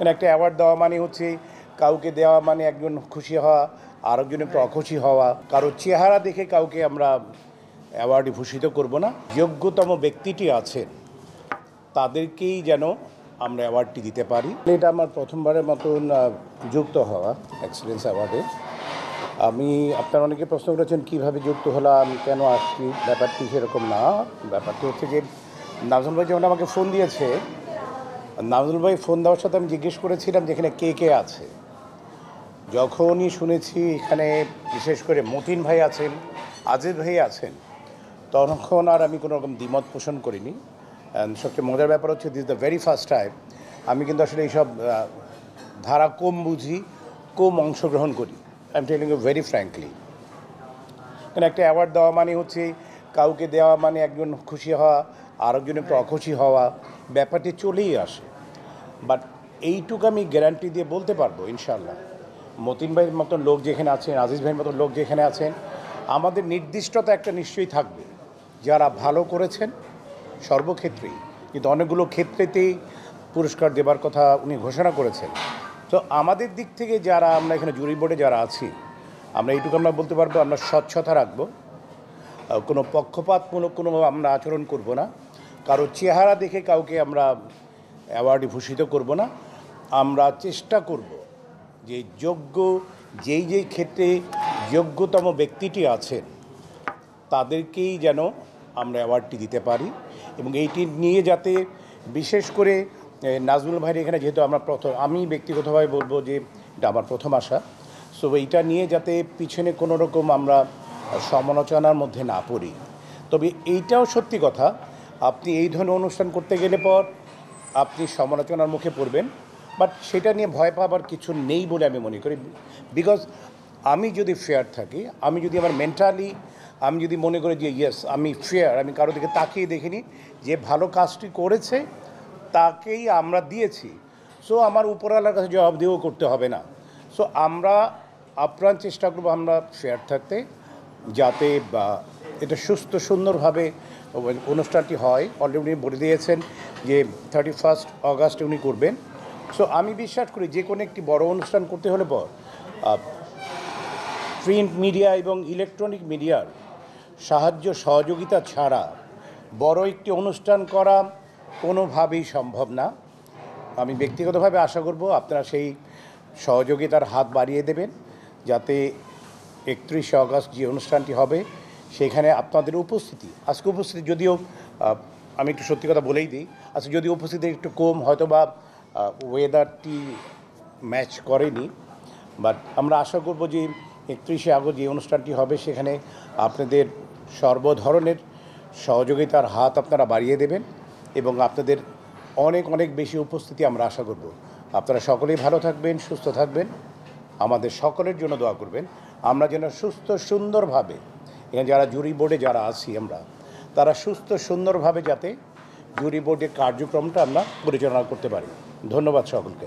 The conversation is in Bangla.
কারণ একটা অ্যাওয়ার্ড দেওয়া মানে হচ্ছে কাউকে দেওয়া মানে একজন খুশি হওয়া, আরেকজন একটু অখুশি হওয়া। কারো চেহারা দেখে কাউকে আমরা অ্যাওয়ার্ডে ভূষিত করব না। যোগ্যতম ব্যক্তিটি আছেন তাদেরকেই যেন আমরা অ্যাওয়ার্ডটি দিতে পারি। এটা আমার প্রথমবারের মতন যুক্ত হওয়া এক্সেলেন্স অ্যাওয়ার্ডে। আমি আপনারা অনেকে প্রশ্ন করেছেন কীভাবে যুক্ত হলাম, কেন আসছি। ব্যাপারটি সেরকম না। ব্যাপারটি হচ্ছে যে নাজমুল ভাই যখন আমাকে ফোন দিয়েছে, নাজমুল ভাই ফোন দেওয়ার সাথে আমি জিজ্ঞেস করেছিলাম যে এখানে কে কে আছে। যখনই শুনেছি এখানে বিশেষ করে মতিন ভাই আছেন, আজিজ ভাই আছেন, তখন আর আমি কোনো রকম দ্বিমত পোষণ করিনি। সবচেয়ে মজার ব্যাপার হচ্ছে this the very first time আমি কিন্তু আসলে এইসব ধারা কম বুঝি, কম অংশগ্রহণ করি। I am telling you very frankly. কারণ একটা অ্যাওয়ার্ড দেওয়া মানে হচ্ছে কাউকে দেওয়া মানে একজন খুশি হওয়া, আরেকজন একটু অখুশি হওয়া। ব্যাপারটি চলেই আসে। বাট এইটুকু আমি গ্যারান্টি দিয়ে বলতে পারবো ইনশাল্লাহ, মতিন ভাইয়ের মতন লোক যেখানে আছেন, আজিজ ভাইয়ের মতন লোক যেখানে আছেন, আমাদের নির্দিষ্টতা একটা নিশ্চয়ই থাকবে। যারা ভালো করেছেন সর্বক্ষেত্রেই, কিন্তু অনেকগুলো ক্ষেত্রেতেই পুরস্কার দেবার কথা উনি ঘোষণা করেছেন। তো আমাদের দিক থেকে যারা আমরা এখানে জুরি বোর্ডে যারা আছি, আমরা এইটুকু আমরা বলতে পারবো, আমরা স্বচ্ছতা রাখবো, কোনো পক্ষপাতমূলক কোনো আমরা আচরণ করব না, কারো চেহারা দেখে কাউকে আমরা অ্যাওয়ার্ডে ভূষিত করব না। আমরা চেষ্টা করব যে যোগ্য যেই ক্ষেত্রে যোগ্যতম ব্যক্তিটি আছেন তাদেরকেই যেন আমরা অ্যাওয়ার্ডটি দিতে পারি। এবং এইটি নিয়ে যাতে বিশেষ করে নাজমুল ভাইয়ের এখানে যেহেতু আমি ব্যক্তিগতভাবে বলবো যে এটা আমার প্রথম আশা। সো এইটা নিয়ে যাতে পিছনে কোনো রকম আমরা সমালোচনার মধ্যে না পড়ি। তবে এইটাও সত্যি কথা, আপনি এই ধরনের অনুষ্ঠান করতে গেলে পর আপনি সমালোচনার মুখে পড়বেন, বাট সেটা নিয়ে ভয় পাবার কিছু নেই বলে আমি মনে করি। বিকজ আমি যদি ফেয়ার থাকি, আমি যদি আমার মেন্টালি আমি যদি মনে করি যে ইয়েস আমি ফেয়ার, আমি কারো দিকে তাকিয়ে দেখিনি, যে ভালো কাজটি করেছে তাকেই আমরা দিয়েছি, সো আমার উপরওয়ালার কাছে জবাবদিহিও করতে হবে না। সো আমরা আপ্রাণ চেষ্টা করবো আমরা ফেয়ার থাকতে, যাতে এটা সুস্থ সুন্দরভাবে অনুষ্ঠানটি হয়। অলরেডি উনি বলে দিয়েছেন যে 31 অগাস্ট উনি করবেন। সো আমি বিশ্বাস করি যে কোনো একটি বড় অনুষ্ঠান করতে হলে পর প্রিন্ট মিডিয়া এবং ইলেকট্রনিক মিডিয়ার সাহায্য সহযোগিতা ছাড়া বড় একটি অনুষ্ঠান করা কোনোভাবেই সম্ভব না। আমি ব্যক্তিগতভাবে আশা করব আপনারা সেই সহযোগিতার হাত বাড়িয়ে দেবেন, যাতে 31 অগাস্ট যে অনুষ্ঠানটি হবে সেখানে আপনাদের উপস্থিতি, আজকে উপস্থিতি যদিও আমি একটু সত্যি কথা বলেই দিই, আজকে যদি উপস্থিতি একটু কম, হয়তো বা ওয়েদারটি ম্যাচ করেনি, বাট আমরা আশা করব যে 31 আগস্ট যে অনুষ্ঠানটি হবে সেখানে আপনাদের সর্বধরনের সহযোগিতার হাত আপনারা বাড়িয়ে দেবেন এবং আপনাদের অনেক অনেক বেশি উপস্থিতি আমরা আশা করব। আপনারা সকলেই ভালো থাকবেন, সুস্থ থাকবেন, আমাদের সকলের জন্য দোয়া করবেন। আমরা যেন সুস্থ সুন্দরভাবে, এখানে যারা জুরি বোর্ডে যারা আছি আমরা, তারা সুস্থ সুন্দরভাবে যাতে জুরি বোর্ডের কার্যক্রমটা আমরা পরিচালনা করতে পারি। ধন্যবাদ সকলকে।